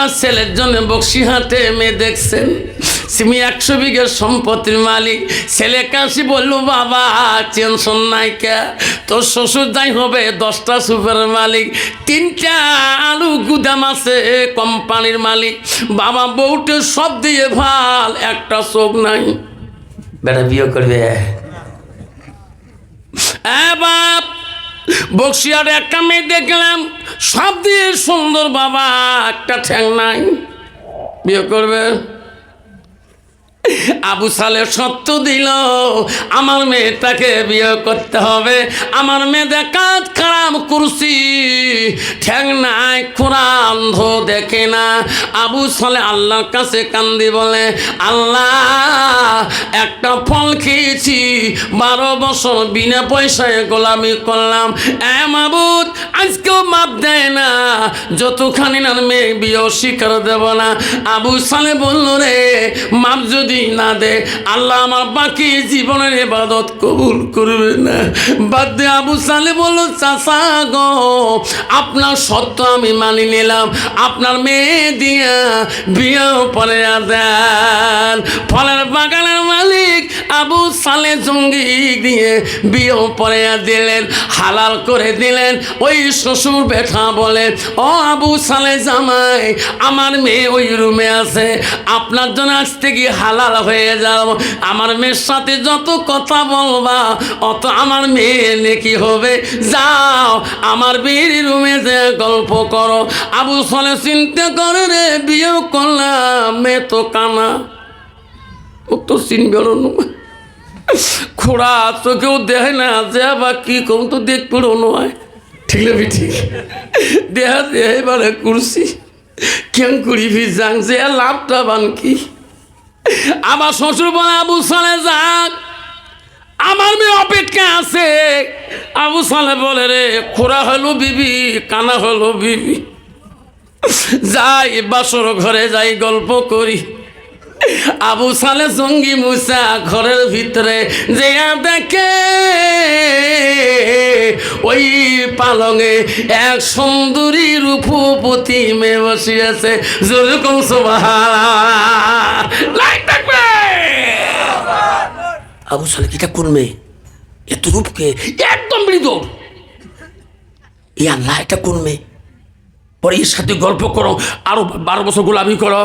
আপনার ছেলের জন্য বক্সিহাটে মেয়ে দেখছেন, সিমি 100 বিঘা সম্পত্তির মালিক। ছেলে কাশি বললো, বাবা টেনশন নাই কে, তোর শ্বশুর যাই হবে 10টা সুপারের মালিক, 3টা আলু গুদাম আছে কোম্পানির মালিক। বাবা বউটে সব দিয়ে ভাল, একটা চোখ নাই, বেটা বিয়ে করবে। বাপ বক্সিয়ার একটা মেয়ে দেখলাম, সব দিয়ে সুন্দর, বাবা একটা ঠ্যাং নাই, বিয়ে করবে। আবু সালেহ সত্য দিল, আমার মেয়েটাকে বিয়ে করতে হবে। আমার মেয়ে দেখাত খারাপ কুরসি, ঠ্যাং নাই, খোরা, অন্ধ, দেখে না। আবু সালেহ আল্লাহর কাছে কান্দি বলে, আল্লাহ একটা ফল খেয়েছি, 12 বছর বিনা পয়সায় গোলামি করলাম, মাবুদ আজকেও মাপ দেয় না, যতখানি না মেয়ে বিয়ে স্বীকার দেব না। আবু সালেহ বলল, রে মাপ যদি না দে, আল্লাহ আমার বাকি জীবনের ইবাদত কবুল করবে না, বাদ দে। আবু সালেহ বলল, চাচা গো, আপনার সত্য আমি মানি নিলাম, আপনার মেয়ে দিয়া বিয়ে পরে দেন। ফলের বাগানের মালিক আবু সালেহ জঙ্গি দিয়ে বিয়ে পরে দিলেন, হালাল করে দিলেন। ওই শ্বশুর বেঠা বলে, ও আবু সালেহ জামাই, আমার মেয়ে ওই রুমে আছে, আপনার জন্য আজ থেকে হালাল হয়ে যাও, আমার মেয়ের সাথে যত কথা বলবা অত আমার মেয়ে নেকি হবে, যাও আমার বিয়ের রুমে যে গল্প করো। আবু সালেহ চিন্তা করে, রে বিয়ে করলাম, মেয়ে তো কানা, ও তো চিনবে না, খোড়া চোখেও দেখে না, যে আবার কি কম তো দেখবে নয়, ঠিক আছে ঠিক দেহা দেহে এবারে কুরসি কেন করি যাং যে লাভটা বান কি। আমার শ্বশুর বলে, আবু সালেহ যাক, আমার মেয়ে অপেক্ষা আছে। আবু সালেহ বলে, রে খোড়া হলো বিবি, কানা হলো বিবি, যাই বাসর ঘরে যাই গল্প করি। আবু সালেহ জঙ্গি মুসা ঘরের ভিতরে যে দেখে ওই পালঙে এক সুন্দরী রূপবতী মেয়ে বসে আছে। যেরকম আবু সালেহ কিটা কোন মেয়ে, এত রূপকে একদম মৃদ, আল্লাহ এটা কোন মেয়ে, পরে এর সাথে গল্প করো, আরো 12 বছর গোলামি করো,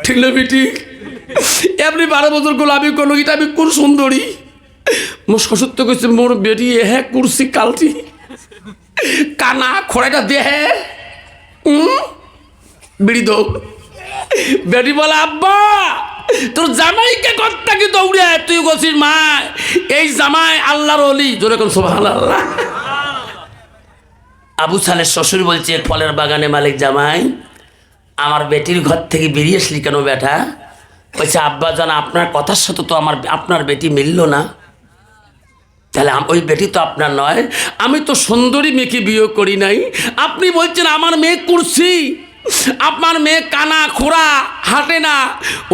ঠিক না বেটি, এমনি 12 বছর গোলামি করলো, এটা আমি কোন সুন্দরী। মোর শ্বশুর তো কইছে, মোর বেটি হ্যাঁ কুরসি কালটি কানা খোড়াটা দেহে বিড়ি দো। বেটি বলে, আব্বা তোর জামাইকে কর্তা কি দৌড়ে, তুই গছিস মা এই জামাই আল্লাহর ওলি, জোরে কোন সুবহানাল্লাহ। আবু সালেহ শ্বশুর বলছে, ফলের বাগানে মালিক জামাই, আমার বেটির ঘর থেকে বেরিয়ে আসলি কেন বেটা? বলছে, আব্বা জান আপনার কথার সাথে তো আপনার বেটি মিলল না, তাহলে ওই বেটি তো আপনার নয়, আমি তো সুন্দরী মেয়েকে বিয়ে করি নাই, আপনি বলছেন আমার মেয়ে কুরসি, আপনার মেয়ে কানা খোড়া হাঁটে না,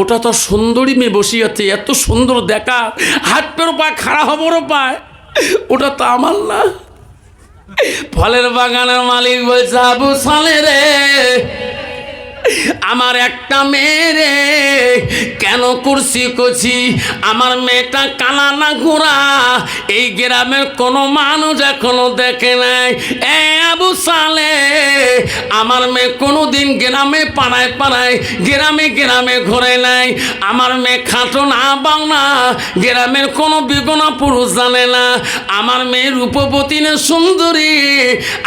ওটা তো সুন্দরী মেয়ে বসে আছে, এত সুন্দর দেখা, হাঁটতেও পায়, খাড়া হবারও পায়, ওটা তো আমার না। ফলের বাগানের মালিক বলছে, আবু সালেহ রে, আমার একটা মেয়ে রে, কেন কুরসি করছি, আমার মেয়েটা কানা না ঘোড়া, এই গ্রামের কোনো মানুষ এখনো দেখে নাই। আবু সালেহ, আমার মেয়ে কোনোদিন গ্রামে পাড়ায় পাড়ায় গ্রামে গ্রামে ঘোরে নাই, আমার মেয়ে খাটো না বাং না, গ্রামের কোনো বিগনা পুরুষ জানে না, আমার মেয়ে রূপবতী না সুন্দরী,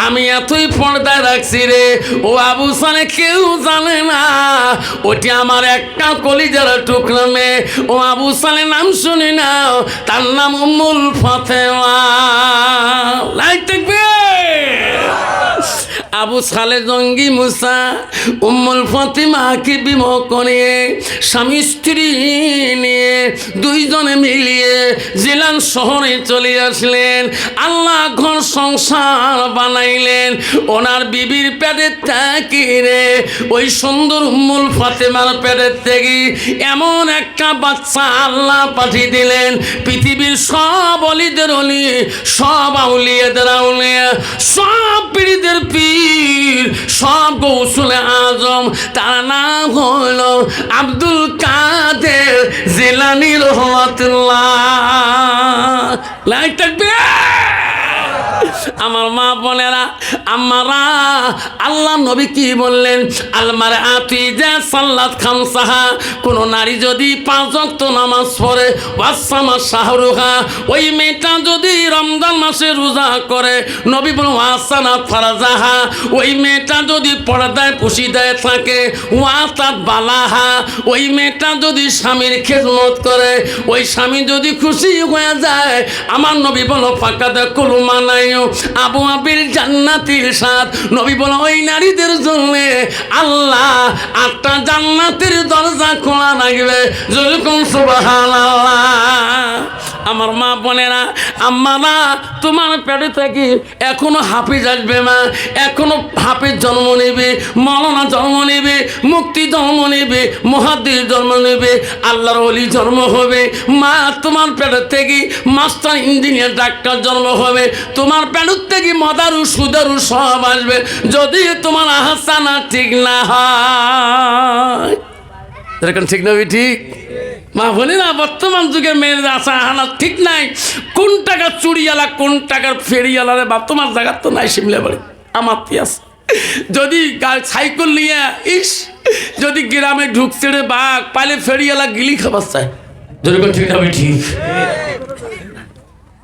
আমি এতই পর্দায় রাখছি রে, ও আবু সালেহ কেউ জানে না, ওটি আমার একটা কলিজার টুকরা মেয়ে, ও আবু সালেহ নাম শুনি না, তার নাম উম্মুল ফাতেমা। আবু সালেহ জঙ্গি মুসা উম্মুল ফাতেমাকে বিবাহ করে স্বামী স্ত্রী নিয়ে দুইজনে মিলিয়ে জিলান শহরে চলে আসলেন। আল্লাহ ঘর সংসার বানাইলেন। ওনার বিবির পেটের থেকে ওই সুন্দর উম্মুল ফাতেমার পেটের থেকে এমন একটা একটা বাচ্চা আল্লাহ পাঠিয়ে দিলেন। পৃথিবীর সব অলিদের অলি, সব আউলিয়াদের আউলিয়া, সব পীরদের পীর, সব গৌসুলে আজম, তার নাম হল আব্দুল কাদের জিলানী রহমাতুল্লাহ। লাইক থাকবে। আমার মা বোনেরা, আমারা আল্লাহ নবী কি বললেন? আলমার আতি যে সাল্লাত খামসাহা, কোন নারী যদি 5 ওয়াক্ত নামাজ পড়ে, ওয়াসামা শাহরুহা, ওই মেয়েটা যদি রমজান মাসে রোজা করে, নবী বলেন ওয়াসানাত ফারাজাহা, ওই মেয়েটা যদি পর্দায় পুশিদায় থাকে, ওয়াতাত বালাহা, ওই মেয়েটা যদি স্বামীর খেদমত করে, ওই স্বামী যদি খুশি হয়ে যায়, আমার নবী বলো ফাঁকাদা কুলুমা নাই আবু আবির জান্নাতির সাথ। নবী বলো ওই নারীদের জন্য আল্লাহ 8টা জান্নাতের দরজা খোলা রাখবে। যেরকম সুবহানাল্লাহ। আমার মা বোনেরা, আম্মারা, তোমার পেটে থেকে এখনো হাফিজ আসবে মা, এখনো হাফিজ জন্ম নেবে, মৌলানা জন্ম নেবে, মুক্তি জন্ম নেবে, মুহাদ্দিস জন্ম নেবে, আল্লাহর ওলি জন্ম হবে। মা, তোমার পেটের থেকে মাস্টার, ইঞ্জিনিয়ার, ডাক্তার জন্ম হবে। তোমার পেটের থেকে মদারু সুদারু সব আসবে, যদি তোমার আহসানা ঠিক না হয়। এরকম ঠিক না? ঠিক মা বলি না, বর্তমান যুগের মেয়েদের আশা আহানা ঠিক নাই। কোন টাকা চুরিওয়ালা, কোন টাকার ফেরিওয়ালা রে বাপ, তোমার জায়গার তো নাই সিমলা বাড়ি, আমার কি আছে? যদি সাইকেল নিয়ে যদি গ্রামে ঢুকছে রে বাঘ পাইলে ফেরিওয়ালা গিলি খাবার চায়। যেরকম ঠিক না? ঠিক।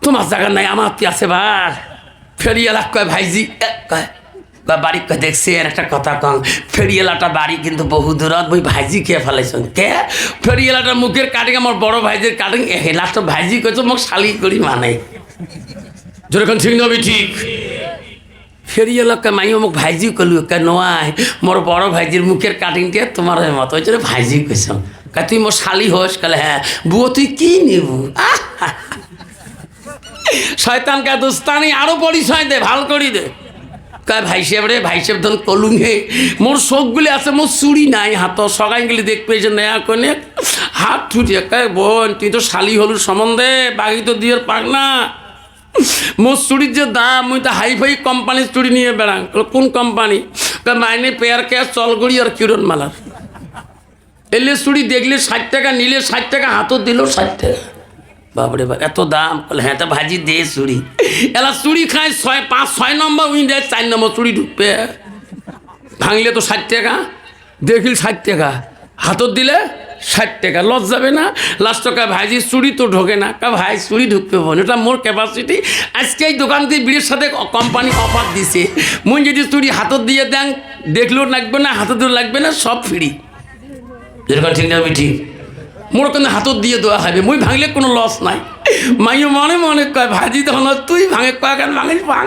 তোমার জায়গা নাই, আমার কি আছে বা? ফেরিওয়ালা কয় ভাইজি কয় বা বাড়ি কয় দেখছি এর একটা কথা কম, ফেরিওয়ালাটা বাড়ি কিন্তু বহু দূরত, ওই ভাইজি খেয়ে ফেলাইছেন কে? ফেরিওয়ালাটার মুখের কাটিং আমার বড় ভাইজির কাটিং, লাস্ট ভাইজি কইছো মোক শালি করি মানে। যেরকম ঠিক নবী ঠিক। ফেরিওয়ালাকে মাইও মোক ভাইজি কলু কে নয়, মোর বড় ভাইজির মুখের কাটিংটা তোমার মতো হয়েছে ভাইজি কইছ, কে তুই মোর শালি হোস? কালে হ্যাঁ। বুয়ো তুই কি নিব? শয়তান কে দোস্তানি আরো পরিচয় দে, ভাল করি দে। কয় ভাই সাহেব রে, ভাই সাহেব ধরুন কলুং হে, মোর শোকগুলি আছে, মোর চুরি নাই হাত, সগাই গেলি দেখবে যে নেয়া কনে হাত ছুটিয়ে কয় বোন তুই তো শালি হলুর সম্বন্ধে বাকি তো দিয়ে পাক না। মোর চুরির যে দাম, মুই তো হাই ফাই কোম্পানির চুরি নিয়ে বেড়াং। কোন কোম্পানি? মাইনে পেয়ার ক্যাশ চলগড়ি আর কিরণ মালার। এলে চুরি দেখলে 60 টাকা, নিলে 60 টাকা, হাতও দিল 60 টাকা। বাবরে বাবা এত দাম? হ্যাঁ তো ভাজি দে চুরি। এলা চুরি খায় 5-6 নম্বর উই দেয়, 4 নম্বর চুরি ঢুকবে। ভাঙলে তো 60 টাকা, দেখিল 60 টাকা, হাতত দিলে 60 টাকা, লস যাবে না? লাস্ট টাকা ভাইজি চুরি তো ঢোকে না, কা ভাই চুরি ঢুকবে বোন, এটা মোর ক্যাপাসিটি। আজকে এই দোকান থেকে বিড়ির সাথে কোম্পানি অফার দিছে, মুই যদি চুরি হাতত দিয়ে দেন, দেখলেও লাগবে না, হাতত লাগবে না, সব ফ্রি। যেরকম ঠিক না? ঠিক। মোর কোনো হাতত দিয়ে দেওয়া হবে, মুই ভাঙলে কোনো লস নাই। মাইও মনে মনে কয় ভাইজি তখন তুই ভাঙে কয় কেন ভাঙিস ভাঙ।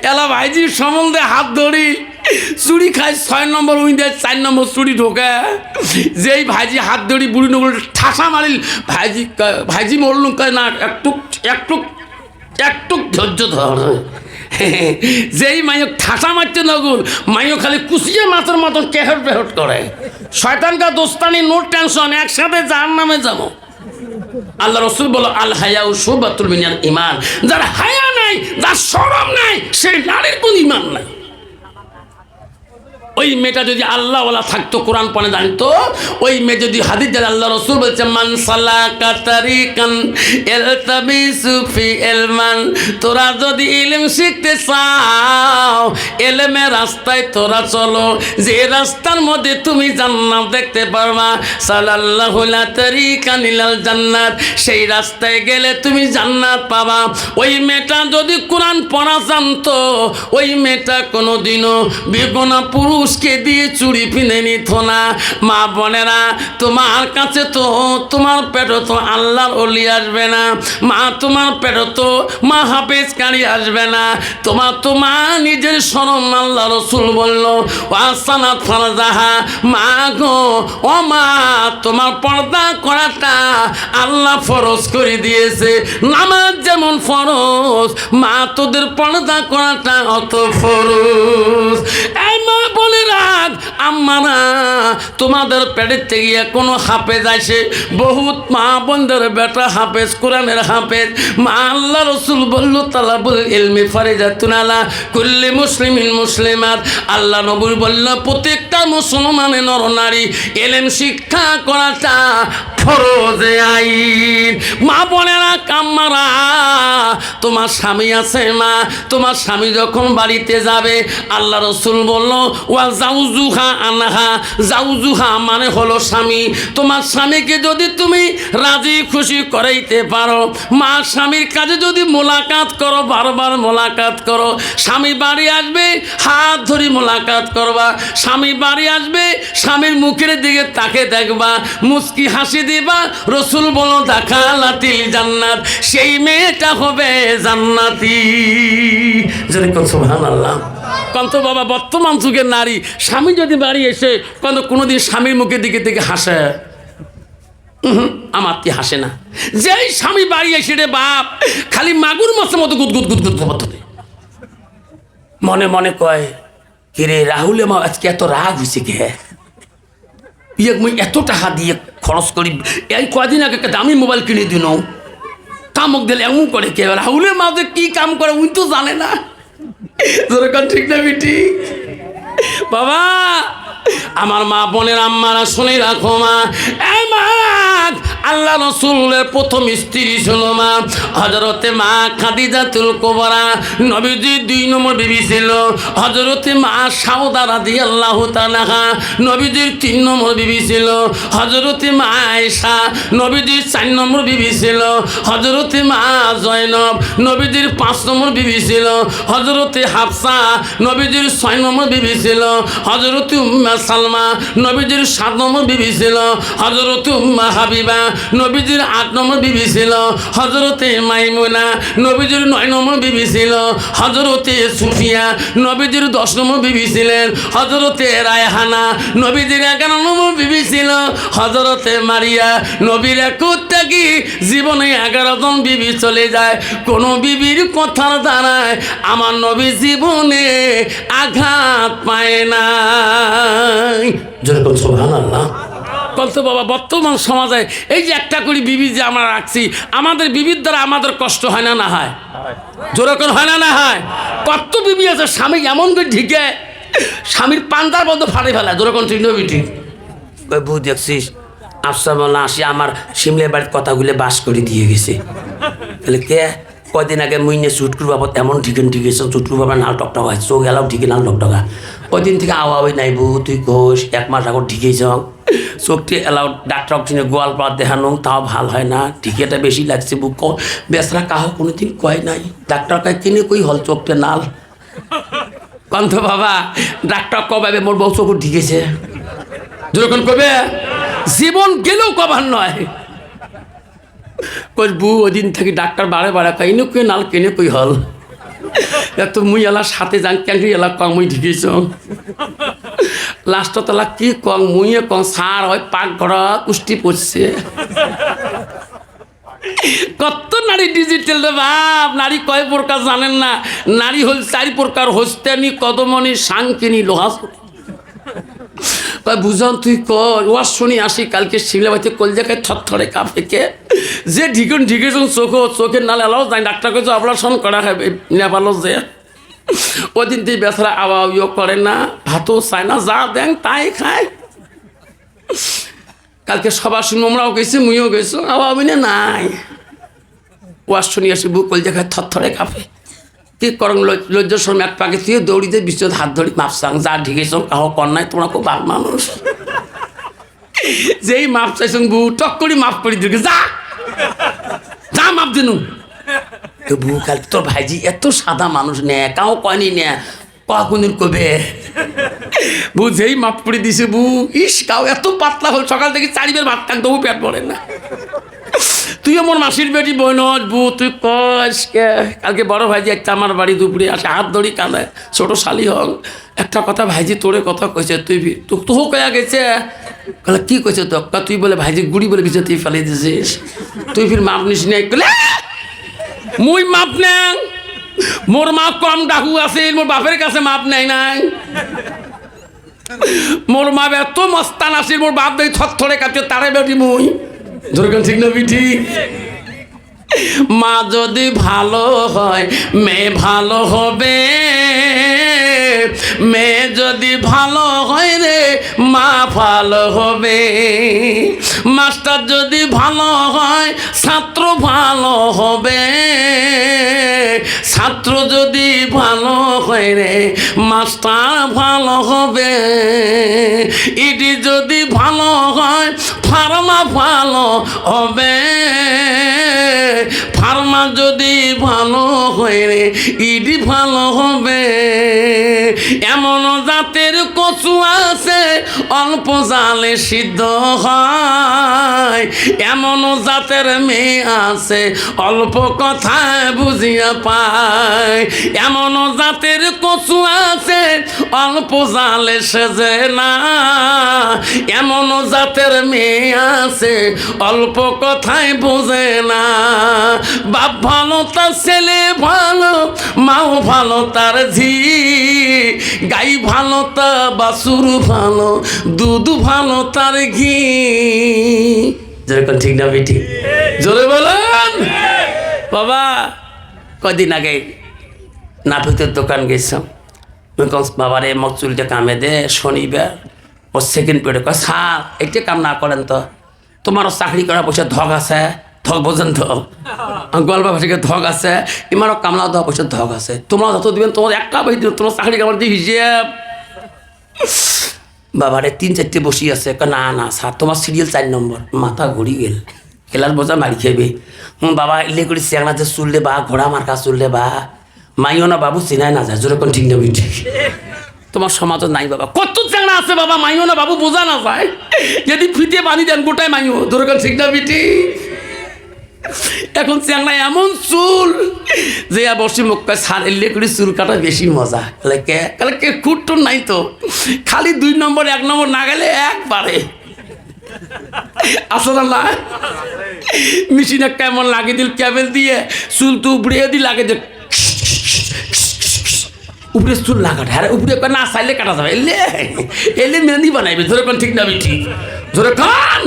এলা ভাইজির সম্বন্ধে হাত ধরি, চুরি খায় 6 নম্বর উই দেয়, 4 নম্বর চুরি ঢোকে। যেই ভাইজি হাত ধরি বুড়ি নগর ঠাসা মারিল, ভাইজি মরল কয় না, একটু ধৈর্য ধর। যেই মাইও ঠাসা মারতে নগুল, মাইও খালি কুচিয়ে মাছের মতন কেহট বেহট করে। শয়তানকা দোস্তানি, নো টেনশন, একসাথে জাহান্নামে যাবো। আল্লাহ রসুল বলো আল হায়া শুবাতুল মিনাল ঈমান, যার হায়া নাই, যার শরম নাই, সেই নারীর কোন ঈমান নাই। ওই মেয়েটা যদি আল্লাহওয়ালা থাকতো, কোরআন পড়ে জানতো, ওই মেয়ে যদি হাদিস জানে, আল্লাহ রসুল বলছে মান সালাকা তারিকান ইলতামিসু ফি ইলমান, তোরা যদি ইলম শিখতে চাও, ইলমের রাস্তায় তোরা চলো, যে রাস্তার মধ্যে তুমি জান্নাত দেখতে পারবা। সাল্লাল্লাহু লা তারিকান ইলাল জান্নাত, সেই রাস্তায় গেলে তুমি জান্নাত পাবা। ওই মেয়েটা যদি কোরআন পড়া জানতো, ওই মেয়েটা কোনোদিনও বেগুনা পুরুষকে দিয়ে চুরি কিনে নিত না। মা বোনেরা, তোমার কাছে তো, তোমার পেটে তো আল্লাহর ওলি আসবে না, মা তোমার পেটে তো মা হাফেজ কারি আসবে না। তোমার নিজের শরম আল্লাহ রসুল বলল ওয়াসানাত ফারজাহা, মা গো ও মা, তোমার পর্দা করাটা আল্লাহ ফরজ করে দিয়েছে। নামাজ যেমন ফরজ, মা তোদের পর্দা করাটা অত ফরজ। এই মা বলে রাখ, আম্মারা তোমাদের পেটের থেকে কোনো হাফেজ আসে, বহুত মা বোনদের বেটা হাফেজ, কোরআনের হাফেজ। মা আল্লাহ রসুল বলল তালাবুল ইলমি ফারিজাতুন আলা কুল্লি মুসলিমিন মুসলিমাত। আল্লাহ নবী বলল প্রত্যেকটা মুসলমানের নর নারী ইলম শিক্ষা করাটা ফরজে আইন। মা বোনেরা কাম্মারা, তোমার স্বামী আছে মা, তোমার স্বামী যখন বাড়িতে যাবে আল্লাহ রসুল বলল ওয়া জাউজুহা আনহা, জাউজুহা মানে হলো স্বামী। তোমার স্বামীকে যদি তুমি রাজি খুশি করাইতে পারো, মা স্বামীর কাছে যদি মোলাকাত করো, বারবার মোলাকাত করো, স্বামী বাড়ি আসবে হাত ধরে মোলাকাত করবা, স্বামী বাড়ি আসবে স্বামীর মুখের দিকে তাকে দেখবা, মুস্কি হাসি দিবা। রসুল বলো দাখালাতিল জান্নাত, সেই মেয়েটা হবে জান্নাতি। যেরকম সুবহানাল্লাহ। কন্ত বাবা বর্তমান যুগের নারী স্বামী যদি বাড়ি এসে কোনোদিন স্বামীর মুখের দিকে দিকে হাসে? আমার কি হাসে না। যেই স্বামী বাড়ি এসে রে বাপ খালি মাগুর মাছের মতো গুদগুদ গুদগুদ করতে মনে মনে কয়, কিরে রাহুলে মা আজকে এত রাগ হয়েছে কে? মুই এত টাকা দিয়ে খরচ করি, এই কদিন আগে একটা দামি মোবাইল কিনে দিন, তামক দিলে এমন করে কে? রাহুলের মা যে কি কাম করে উনি তো জানে না। ঠিক না বিটি? বাবা আমার মা বোনের আম্মারা শুনে রাখো মা, এই মা আল্লাহ রসুলের প্রথম স্ত্রী ছিল মা হযরতে মা খাদিজাতুল কুবরা। নবীজির 2 নম্বর বিবি ছিল হযরতে মা সাউদা রাদিয়াল্লাহু তাআলা। নবীজির 3 নম্বর বিবি ছিল হযরতে মা আয়েশা। নবীজির 4 নম্বর বিবি ছিল হযরতে মা জয়নব। নবীজির 5 নম্বর বিবি ছিল হযরতে হাফসা। নবীজির 6 নম্বর বিবি ছিল হযরতে উম্মে সালমা। নবীজির 7 নম্বর বিবি ছিল হযরতে উম্মে হাবিবা। নবীজির 8 নম্বর বিবি ছিল হযরতে মাইমুনা। নবীজির 9 নম্বর বিবি ছিল হযরতে সুফিয়া। নবীজির 10 নম্বর বিবি ছিলেন হযরতে রায়হানা। নবীজির 11 নম্বর বিবি ছিল হযরতে মারিয়া। নবীর একটা কি জীবনে 11 জন বিবি চলে যায়, কোন বিবির কথার দ্বারায় আমার নবী জীবনে আঘাত পায় না। যেরকম সুবহানাল্লাহ। বলতো বাবা বর্তমান সমাজে এই যে একটা করে বিবি যে আমরা রাখছি, আমাদের বিবির দ্বারা আমাদের কষ্ট হয় না? না হয়? যেরকম হয় না? না হয়? কত বিবি আছে স্বামী এমন করে ঢিকে স্বামীর পান্তার বন্ধ ফাড়ে ফেলা। যেরকম ঠিক নবী ঠিক বউ দেখছিস আফসার বলা আসি আমার শিমলের বাড়ির কথাগুলো বাস করে দিয়ে গেছে। তাহলে কে কদিন আগে মুইনে চুটকুর বাবদ এমন ঠিকেন ঠিকেছ, চুটকুর বাবা নাল টকটক হয়, চোখ এলাও ঠিকে নাল টকটকা। কদিন থেকে আওয়াই নাই বউ তুই ঘোষ 1 মাস আগর ঠিকেছ, চোখটি এলাও ডাক্তার চিনে গোয়াল পাড় দেখানো তাও ভাল হয় না, টিকেটা বেশি লাগছে বুক বেসরা কাহ কোনোদিন কয় নাই। ডাক্তার কয় কিনে কই হল চোখটা নাল। কন্ত বাবা ডাক্তার কবে মোর বউ চোখ ঢিকেছে? যখন কবে জীবন গেলেও কবার নয়। বু ওই দিন থেকে ডাক্তার বারে বারে কেনে কই নাল কেনে কই হল। এত মুই এলার সাথে যান ক্যাংরি এলা কম মুই ঢিকেছ। লাস্ট তলা কি কং মুইয়ে কং সার হয় পাক ঘর কুষ্টি পড়ছে। কত নারী ডিজিটাল রে বাপ, নারী কয় প্রকার জানেন না? নারী হল 4 প্রকার, হস্তানি কদমনি সাংকিনী লোহা। বুঝান তুই কর ওয়াজ শুনি আসি কালকে শিমলা বাড়িতে কলজাকায় থরথরে কাঁপে কে যে ঢিকুন ঢিকেছেন চোখের নালে এলাও যাই ডাক্তার কেছে অপারেশন করা খাবে নেপালো যে ওই দিন তুই বেচারা আওয়াও করে না, ভাতও চায় না, যা দেন তাই খায়। কালকে সবার শুনে আমরাও গেছি, মুইও গেছো, আওয়াবি না নাই ওয়াজ শুনি আসি বুক কলজাকায় থরথরে কাঁপে। কি করং লজ্জার সময় এক পাকে তুই দৌড়িতে বিশ্বত হাত ধরি মাপসাং যা ঢিকেছ কাহ কন্যায় তোমরা খুব ভালো মানুষ। যেই মাপ চাইছেন বউ টক করি মাফ করে দিকে যা যা মাপ দিনু। বউ কাল তোর ভাইজি এত সাদা মানুষ নে কাউ কয়নি নে কোনদিন কবে বউ যেই মাপ করে দিছে বউ ইস কাউ এত পাতলা হল সকাল থেকে 4 বের ভাত খান তবু পেট ভরে না। তুই আমার মাসির বেটি বই নু তুই কস কে কালকে বড় ভাইজি একটা আমার বাড়ি দুপুরে আসে হাত ধরি কাঁদে ছোট শালি হল একটা কথা ভাইজি তোরে কথা কইছে তুই তো কয়া গেছে কলে কি কইছে তো তুই বলে ভাইজি গুড়ি বলে বিছে তুই ফেলে দিছিস তুই ফির মাপ নিস নাই কলে মুই মাপ নেং মোর মা কম ডাকু আছে মোর বাপের কাছে মাপ নাই নাই মোর মা এত মস্তান আসির মোর বাপ দেই থরথরে কাটে তারে বেটি মুই যেরকম ঠিক না বিঠি মা যদি ভালো হয় মেয়ে ভালো হবে মেয়ে যদি ভালো হয় রে মা ভালো হবে মাস্টার যদি ভালো হয় ছাত্র ভালো হবে ছাত্র যদি ভালো হয় রে মাস্টার ভালো হবে ইডি যদি ভালো হয় ফার্মা ভালো হবে ফার্মা যদি ভালো হয় রে ইডি ভালো হবে এমন জাতের কচু আছে অল্প জালে সিদ্ধ হয় এমন জাতের মেয়ে আছে অল্প কথায় বুঝিয়া পায় এমন জাতের কচু আছে অল্প জালে সেজে না এমন জাতের মেয়ে আছে অল্প কথায় বোঝে না বাপ ভালো তার ছেলে ভালো মাও ভালো তার ঝি গাই ভালো তা বাছুর ভালো দুধ ভালো তার ঘি যেরকম ঠিক না বেটি জোরে বলেন বাবা কদিন আগে নাপিতের দোকান গেছিলাম বাবারে মক চুলটা কামে দে শনিবার ও সেকেন্ড পিরিয়ডে কয় স্যার এইটা কাম না করেন তো তোমারও চাকরি করা পয়সা ধগ আছে ধগ বোঝেন তো গল্প ভাষাকে ধগ আছে ইমারও কামলা দেওয়া পয়সা ধগ আছে তোমরা যত দিবেন তোমার একটা বেশি দিবেন তোমার চাকরি কামার দিয়ে হিসেব বাবারে 3-4টে বসি আছে না না স্যার তোমার সিরিয়াল 4 নম্বর মাথা ঘুরি গেল খেলার বোঝা মারি খেবে বাবা ইলে করে চেংনা যে চুল দে বা ঘোড়া মার্কা চুল দে বা মাইও না বাবু চিনাই না যায় যেরকম ঠিক না ঠিক তোমার সমাজও নাই বাবা কত চেংনা আছে বাবা মাইও না বাবু বোঝা না যায় যদি ফিতে বানি দেন গোটাই মাইও যেরকম ঠিক না বিটি এখন চেংনা এমন চুল যে বসে মুখ পায় সার এলে করে চুল কাটা বেশি মজা কে খুঁটটুর নাই তো খালি 2 নম্বর 1 নম্বর না গেলে একবারে আসলে না মেশিনে কেমন লাগিয়ে দিল ক্যাবেল দিয়ে চুল তো উপড়ে দিয়ে লাগে যে উপরে চুল লাগাট হ্যাঁ উপরে না চাইলে কাটা যাবে এলে মেহেন্দি বানাইবে ধরে কোন ঠিক না ঠিক ধরে খান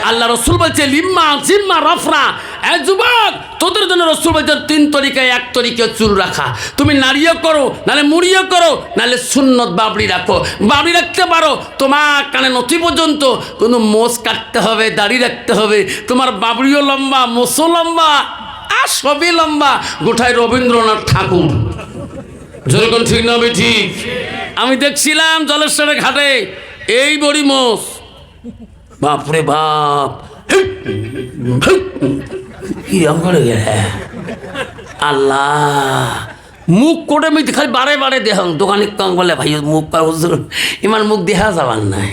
আল্লাহ রসুল বলছে লিম্মা জিম্মা রফরা এ যুবক তোদের জন্য রসুল বলছে 3 তরিকায় 1 তরিকায় চুল রাখা তুমি নাড়িয়ে করো নাহলে মুড়িয়ে করো নাহলে সুন্নত বাবরি রাখো বাবরি রাখতে পারো তোমার কানে নথি পর্যন্ত কোনো মোষ কাটতে হবে দাড়ি রাখতে হবে তোমার বাবরিও লম্বা মোষও লম্বা আর সবই লম্বা গোটায় রবীন্দ্রনাথ ঠাকুর যেরকম ঠিক না ঠিক আমি দেখছিলাম জলেশ্বরের ঘাটে এই বড়ি মোষ বাপরে বাপ কিরম করে গেলে আল্লাহ মুখ করে আমি খালি বারে বারে দেখাম দোকানে কম বলে ভাই মুখ হুজুর ইমান মুখ দেখা যাবার নাই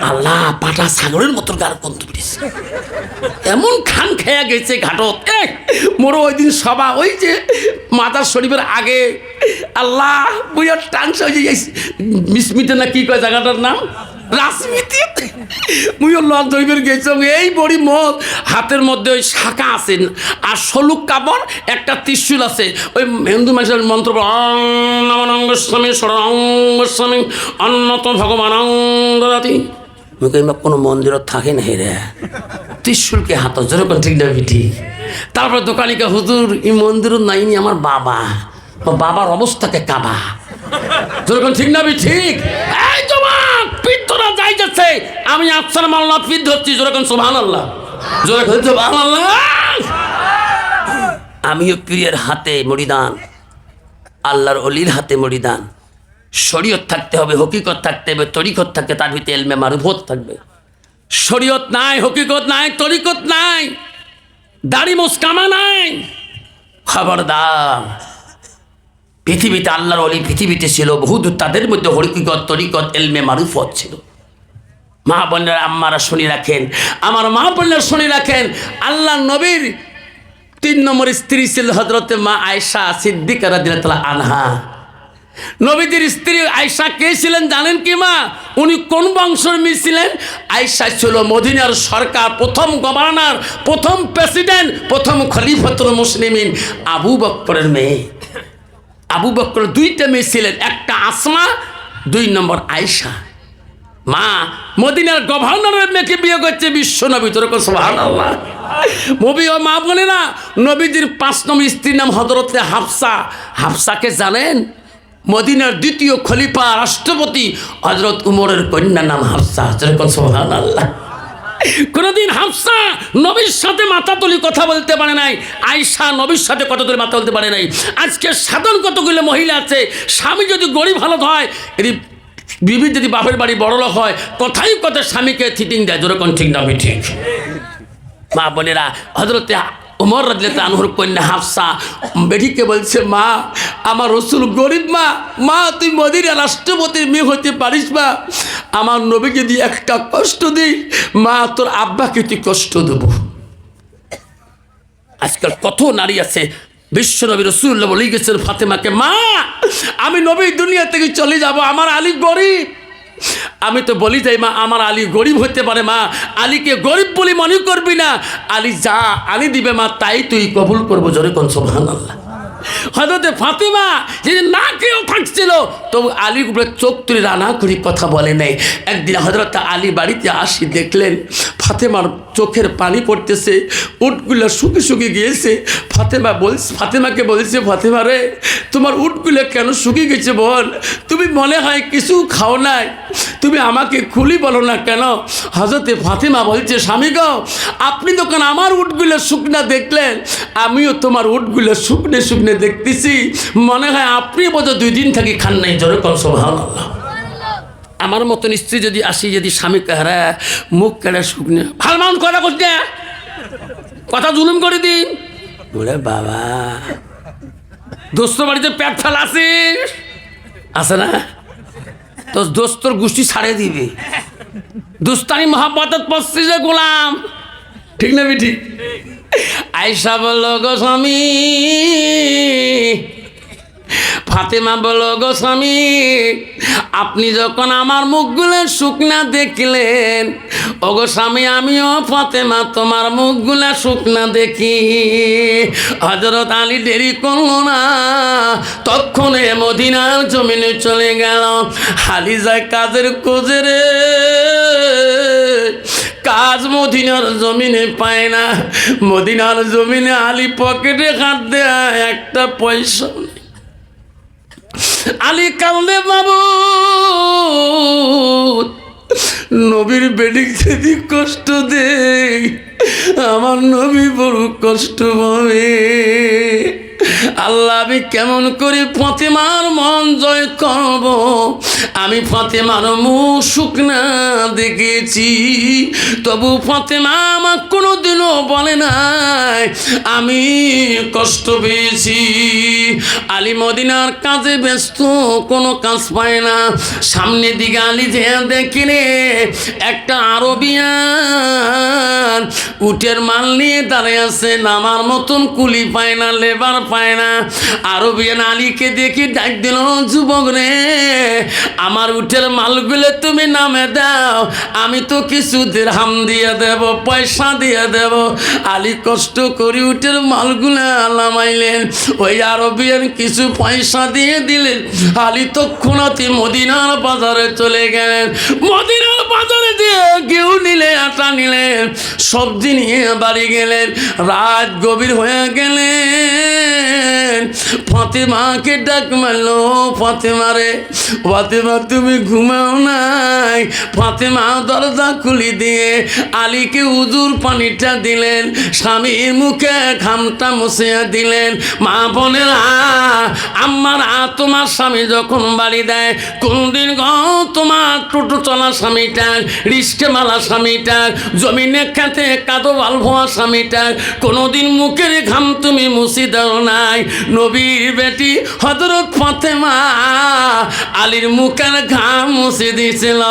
আল্লাহ পাটা ছাগলের মতো গার কন্ত পেরেছে এমন খান খেয়া গেছে ঘাটত মোর ওই দিন সভা ওই যে মাদার শরীফের আগে আল্লাহ বুঝার টাংস হয়ে যাইছে মিসমিতে না কি কয় জায়গাটার নাম রাজমিতি মুইও লজ দইবের গেছ এই বড়ি মত হাতের মধ্যে ওই শাখা আছে আর সলুক কাপড় একটা ত্রিশূল আছে ওই হিন্দু মানুষের মন্ত্র অং নমনঙ্গস্বামী স্মরণঙ্গস্বামী অন্নত ভগবান দদাতি মুখে কোনো মন্দিরত থাকে না হে রে ত্রিশূলকে হাত যেরকম ঠিক না ঠিক তারপর দোকানিকে হুজুর এই মন্দিরও নাইনি আমার বাবার অবস্থাকে কাবা যেরকম ঠিক না ঠিক এই তোমার পিত্তরা যাই যাচ্ছে আমি আফসার মাল্লা পিত ধরছি যেরকম সুবহানাল্লাহ যেরকম সুবহানাল্লাহ আমিও পীরের হাতে মরিদান আল্লাহর অলির হাতে মরিদান শরীয়ত থাকতে হবে হকিকত থাকতে হবে তরিকত থাকতে তার ভিতরে এলমে মারুফত থাকবে শরীয়ত নাই হকিকত নাই তরিকত নাই দাড়ি মুসকামা নাই খবরদার পৃথিবীতে আল্লাহর অলি পৃথিবীতে ছিল বহুত তাদের মধ্যে হকিকত তরিকত এলমে মারুফত ছিল মা বোনেরা আম্মারা শুনে রাখেন আমার মা বোনেরা শুনে রাখেন আল্লাহ নবীর 3 নম্বর স্ত্রী ছিল হযরতে মা আয়েশা সিদ্দিকা রাদিয়াল্লাহু আনহা নবীদের স্ত্রী আয়েশা কে ছিলেন জানেন কি মা উনি কোন বংশের মেয়ে ছিলেন আয়েশা ছিল মদিনার সরকার প্রথম গভর্নর প্রথম প্রেসিডেন্ট প্রথম খলিফাতুল মুসলিমিন আবু বকরের মেয়ে আবু বকর 2টা মেয়ে ছিলেন একটা আসমা 2 নম্বর আয়েশা। মা মদিনার গভর্নরের মেয়েকে বিয়ে করছে বিশ্ব নবী, তোর সুবহানাল্লাহ। নবী ও মা বলে না, নবীজির 5 নম্বর স্ত্রীর নাম হযরতে হাফসা। হাফসাকে জানেন? মদিনার 2য় খলিফা রাষ্ট্রপতি হযরত উমরের কন্যা নাম হাফসা। সুবহানাল্লাহ। কোনদিন হাফসা নবীর সাথে মাথা তুলি কথা বলতে পারে নাই, আয়েশা নবীর সাথে কথা তুলে মাথা বলতে পারে নাই। আজকে সাধারণ কতগুলো মহিলা আছে, স্বামী যদি গরিব হালত হয়, বিবি যদি বাপের বাড়ি বড়লোক হয়, কথাই কথা স্বামীকে থিটিং দেয়। যেরকম ঠিক না ঠিক? মা বোনেরা, হযরতে উমর রাদিয়াল্লাহু আনহুর কন্যা হাফসা বেটিকে বলছে, মা আমার রাসূল গরিব, মা তুই মদিনার রাষ্ট্রপতির মেয়ে হতে পারিস মা, আমার নবী যদি একটা কষ্ট দিই, মা তোর আব্বাকে তুই কষ্ট দেবো। আজকাল কত নারী আছে, বিশ্ব নবী রাসূলুল্লাহ বলেই গেছেন ফাতেমাকে, মা আমি নবী দুনিয়া থেকে চলে যাব, আমার আলী গরিব। আমি তো বলি যাই মা আমার আলী গরিব হতে পারে, মা আলীকে গরিব বলে মনে করবি না, আলী যা আলী দিবে মা তাই তুই কবুল করবো। জোরে কোন সুবহানাল্লাহ। হযরতে ফাতেমা যে না কেউ থাকছিল, তবু আলীর উপরে চোখ তুলে রানা করি কথা বলে নেই। একদিন হযরত আলী বাড়িতে আসি, দেখলেন ফাতেমার চোখের পানি পড়তেছে, উটগুলো শুকিয়ে শুকিয়ে গিয়েছে। ফাতেমাকে বলছে, ফাতেমা রে তোমার উটগুলো কেন শুকিয়ে গেছে বল, তুমি মনে হয় কিছু খাও নাই, তুমি আমাকে খুলি বলো না কেন? হযরতে ফাতেমা বলছে, স্বামী গো আপনি যখন আমার উটগুলো শুকনা দেখলেন, আমিও তোমার উটগুলো শুকনে শুকনে দেখতেছি, মনে হয় আপনি বোধহয় 2 দিন থাকি খান নাই। জোরে কোন সুবহানাল্লাহ। আমার মতন স্ত্রী যদি আসি, যদি স্বামী কাহারা মুখ কেড়ে শুকনে ভাল মান কথা করছে, কথা জুলুম করে দিন, বলে বাবা দোস্ত বাড়িতে পেট ফেলাছিস আছে না, তো দোস্তর গোষ্ঠী ছাড়িয়ে দিবে। দুস্তানি মহাব্বতত পড়ছিস যে গোলাম, ঠিক না ঠিক? আয়েশা বলল, গো স্বামী, ফাতেমা বলল, গো স্বামী আপনি যখন আমার মুখগুলো শুকনা দেখলেন, ও গো স্বামী আমিও ফাতেমা তোমার মুখগুলা শুকনা দেখি। হযরত আলী দেরি করলো না, তৎক্ষণে মদিনার জমিনে চলে গেল। আলী যায় কাজের খোঁজে রে, কাজ মদিনার জমিনে পায় না। মদিনার জমিনে আলী পকেটে হাত দেয়, একটা পয়সা নেই। আলী কান্দে, বাবু নবীর বেডিক যদি কষ্ট দে, আমার নবী বড় কষ্ট পাবে। আল্লাহ আমি কেমন করে ফাতেমার মন জয় করব? আমি ফাতেমার মুখ শুকনা দেখেছি, তবু ফাতেমা আমার কোনোদিনও বলে নাই আমি কষ্ট পেয়েছি। আলী মদিনার কাজে ব্যস্ত, কোনো কাজ পায় না। সামনের দিকে আলী যে দেখিনে একটা আরবিয়ান উটের মাল নিয়ে দাঁড়িয়ে আছে, নামার মতন কুলি পায় না, লেবার পায় না। আরবিয়ান আলীকে দেখি ডাক দিল, যুবক রে আমার উটের মালগুলো তুমি নামে দাও, আমি তো কিছু দিরহাম দিয়ে দেব, পয়সা দিয়ে দেব। আলী কষ্ট করি উটের মালগুলো নামাইলেন, ওই আরবিয়ান কিছু পয়সা দিয়ে দিলেন। আলী তৎক্ষণাৎ মদিনার বাজারে চলে গেলেন। মদিনার বাজারে দিয়ে ঘিউ নিলেন, আটা নিলেন, সবজি নিয়ে বাড়ি গেলেন। রাত গভীর হয়ে গেলেন, ফাতেমাকে ডাক মারলো, ফাতেমা রে, ফাতেমা তুমি ঘুমাও নাই? ফাতেমা দরজা খুলি দিয়ে আলীকে উজুর পানিটা দিলেন, স্বামীর মুখে ঘামটা মুছিয়ে দিলেন। মা বোনেরা, আম্মারা, তোমার স্বামী যখন বাড়ি দেয়, কোনদিন তোমার টোটো চলা স্বামীটা, রিস্কেমালা স্বামীটা, জমিনে খেতে কাদো বাল ভোয়া স্বামীটা, কোনোদিন মুখের ঘাম তুমি মুছি দাও নাই। নবীর বেটি হযরত ফাতেমা আলীর মুখের ঘাম মুছে দিয়েছিল।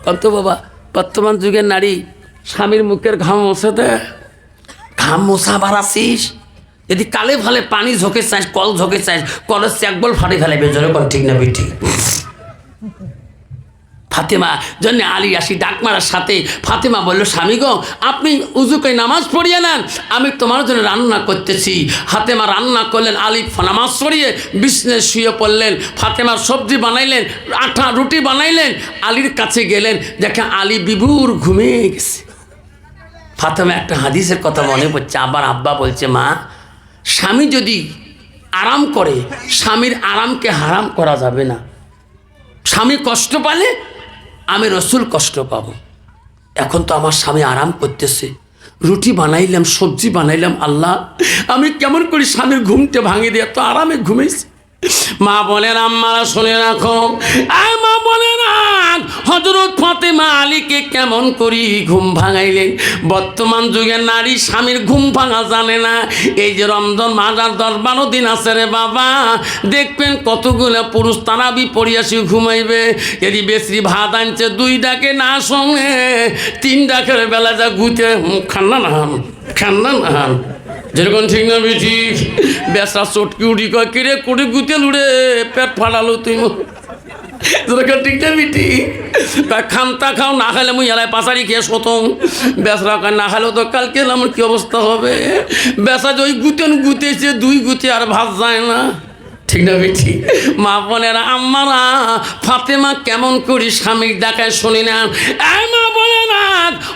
কত বাবা, বর্তমান যুগের নারী স্বামীর মুখের ঘাম মুছে দেয়। ঘাম মোছা বাড়াছিস, যদি কালে ভালে পানি ঝোঁকে চাস, কল ঝোঁকে চাস, কলের চ্যাকবল ফাটে ফেলে বেজরে কল, ঠিক না বেটি? ফাতেমা জন্য আলী আসি ডাক মারার সাথে ফাতেমা বলল, স্বামী গো, আপনি উজু করে নামাজ পড়িয়ে নেন, আমি তোমার জন্য রান্না করতেছি। ফাতেমা রান্না করলেন, আলী নামাজ পড়িয়ে বিছানায় শুয়ে পড়লেন। ফাতেমার সবজি বানাইলেন, আটা রুটি বানাইলেন, আলীর কাছে গেলেন, দেখে আলী বিভোর ঘুমিয়ে গেছে। ফাতেমা একটা হাদিসের কথা মনে পড়ছে, আবার আব্বা বলছে, মা, স্বামী যদি আরাম করে, স্বামীর আরামকে হারাম করা যাবে না। স্বামী কষ্ট পালে আমি রসুল কষ্ট পাবো। এখন তো আমার স্বামী আরাম করতেছে, রুটি বানাইলাম, সবজি বানাইলাম, আল্লাহ আমি কেমন করি স্বামীর ঘুমটা ভাঙিয়ে দিয়ে তো আরামে ঘুমেছি। মা বলেন, আম্মারা শুনে রাখো, আর মা বলে রাখ, হযরত ফাতেমা আলীকে কেমন করি ঘুম ভাঙাইলেন। বর্তমান যুগের নারী স্বামীর ঘুম ভাঙা জানে না। এই যে রমজান মাজার 10-12 দিন আছে রে বাবা, দেখবেন কতগুলো পুরুষ তারাবি পড়িয়াছি ঘুমাইবে। যদি বেশি ভাত আনছে 2 ডাকে না শোনে, 3 ডাকের বেলা যা ঘুতে খান্না না যেরকম ঠিক না বেশি বেসা চটকি উঠি কয়, কিরে কুড়ি গুতে লুড়ে পেট ফাটালো তুই, যেরকম ঠিক না বেটি খান্তা খাও, না খাইলে মুই এলাই পাচারি খেয়ে শতম। বেসরা না খাইলেও তো কালকে আমার কি অবস্থা হবে। বেসা যে ওই গুতেছে 2 গুতে আর ভাত যায় না, ঠিক না বেটি। মা বোনেরা, আম্মারা, ফাতেমা কেমন করি স্বামীর ডাকায় শুনি না। এই মা বোনেরা,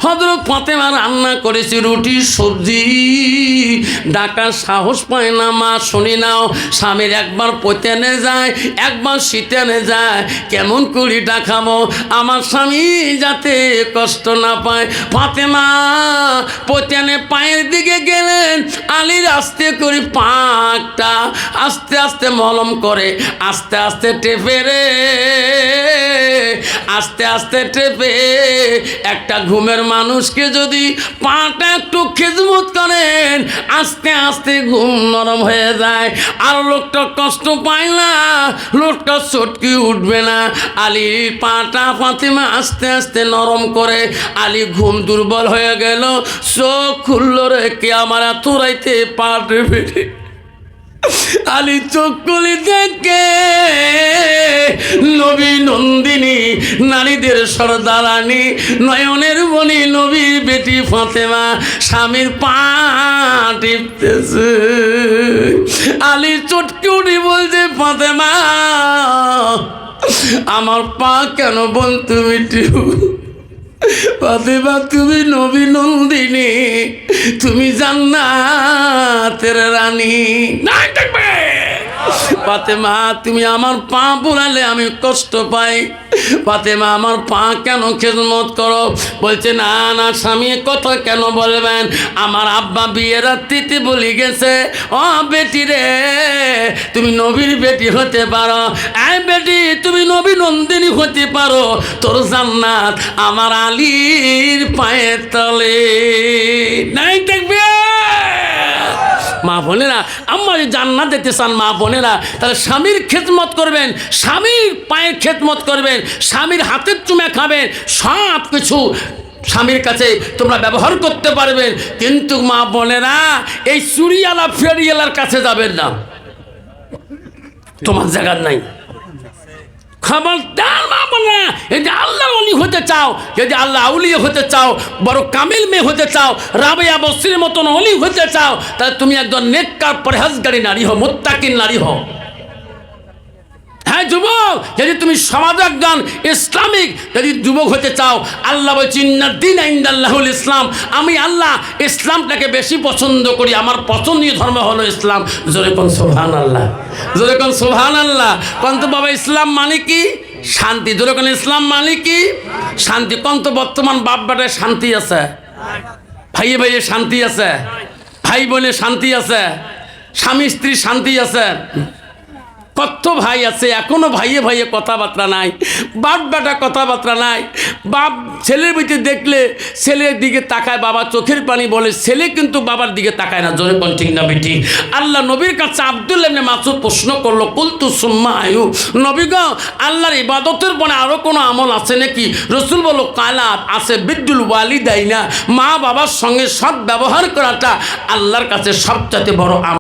হযরত ফাতেমা রান্না করেছে রুটি সবজি, ডাকার সাহস পায় না। মা শুনি নাও, স্বামীর একবার পতেনে যায়, একবার শীতেনে যায়, কেমন করি ডাকাবো আমার স্বামী যাতে কষ্ট না পায়। ফাতেমা পতেনে পায়ের দিকে গেলেন, আলীর আস্তে করে পাকটা আস্তে আস্তে মলম করে, আস্তে আস্তে টেপে রে, আস্তে আস্তে টেপে। একটা ঘুমের মানুষকে যদি পাটা একটু খেজমত করেন, আস্তে আস্তে ঘুম নরম হয়ে যায়, আর লোকটা কষ্ট পায় না, লোকটা চটকি উঠবে না। আলীর পাটা ফাতেমা আস্তে আস্তে নরম করে, আলী ঘুম দুর্বল হয়ে গেল, চোখ খুলল রে, কে আমার এত রাইতে পা টেপে। আলী চোখ খুলে দেখে নবী নন্দিনী, নারীদের সর্দারানী, নয়নের বনি নবীর বেটি ফাতেমা স্বামীর পা টিপতেছে। আলী চটকে উঠে বলছে, ফাতেমা আমার পা কেন বল তুমি টিপু? ফাতেমা তুমি নবী নন্দিনী, তুমি জান্নাতের রানী। নাই থাকবে ফাতেমা, তুমি আমার পা বুলালে আমি কষ্ট পাই। ফাতেমা আমার পা কেন খেদমত করো? বলছে, না না স্বামী, কথা কেন বলবেন? আমার আব্বা বিয়ের রাত্রিতে বলে গেছে, ও বেটি রে, তুমি নবীর বেটি হতে পারো। এই বেটি, তুমি নবী নন্দিনী হতে পারো, তোর জান্নাত আমার আলীর পায়ের তলে। নাই দেখবে মা বোনেরা, আম্মা যদি জান্নাত দিতে চান মা বোনেরা, তাহলে স্বামীর খেদমত করবেন, স্বামীর পায়ের খেদমত করবেন, স্বামীর হাতের চুমে খাবেন, সব কিছু স্বামীর কাছে তোমরা ব্যবহার করতে পারবেন। কিন্তু মা বোনেরা, এই চুরিওয়ালা ফেরিওয়ালার কাছে যাবেন না, তোমার জায়গা নাই। খবরদার মা বোনা, যদি আল্লাহ ওলি হতে চাও, যদি আল্লাহ আউলিয়া হতে চাও, বড় কামিল মেয়ে হতে চাও, রাবেয়া বসরির মতন ওলি হতে চাও, তাহলে তুমি একজন নেককার পরহেজগারী নারী হও, মুত্তাকিন নারী হও। হ্যাঁ যুবক, যদি তুমি সমাজ একজন ইসলামিক যদি যুবক হতে চাও, আল্লাহ বলছে, ইন্নাদ দীনা ইনদাল্লাহুল ইসলাম, আমি আল্লাহ ইসলামটাকে বেশি পছন্দ করি, আমার পছন্দীয় ধর্ম হলো ইসলাম। জোরে কোন সুবহানাল্লাহ, জোরে কোন সুবহানাল্লাহ। কন্ত বাবা, ইসলাম মানে কি? শান্তি। জোরে কোন ইসলাম মানে কি? শান্তি। কন্ত বর্তমান বাপ বেটায় শান্তি আছে? ভাইয়ে ভাইয়ে শান্তি আছে? ভাই বোনে শান্তি আছে? স্বামী স্ত্রী শান্তি আছে? কত ভাই আছে এখনো ভাইয়ে ভাইয়ে কথাবার্তা নাই, বাপ বেটা কথাবার্তা নাই। বাপ ছেলের ভিতরে দেখলে ছেলের দিকে তাকায়, বাবা চোখের পানি বলে, ছেলে কিন্তু বাবার দিকে তাকায় না। জোরে কোন ঠিক না বেটি? আল্লাহ নবীর কাছে আব্দুল্লাহ ইবনে মাসউদ প্রশ্ন করলো, কুলতু সুম্মা আয়ু, নবী গো, আল্লাহর ইবাদতের পরে আরো কোনো আমল আছে নাকি? রসুল বলল, কালাত আছে, বিদ্দুল ওয়ালিদাইনা, মা বাবার সঙ্গে সৎ ব্যবহার করাটা আল্লাহর কাছে সবচেয়ে বড় আমল।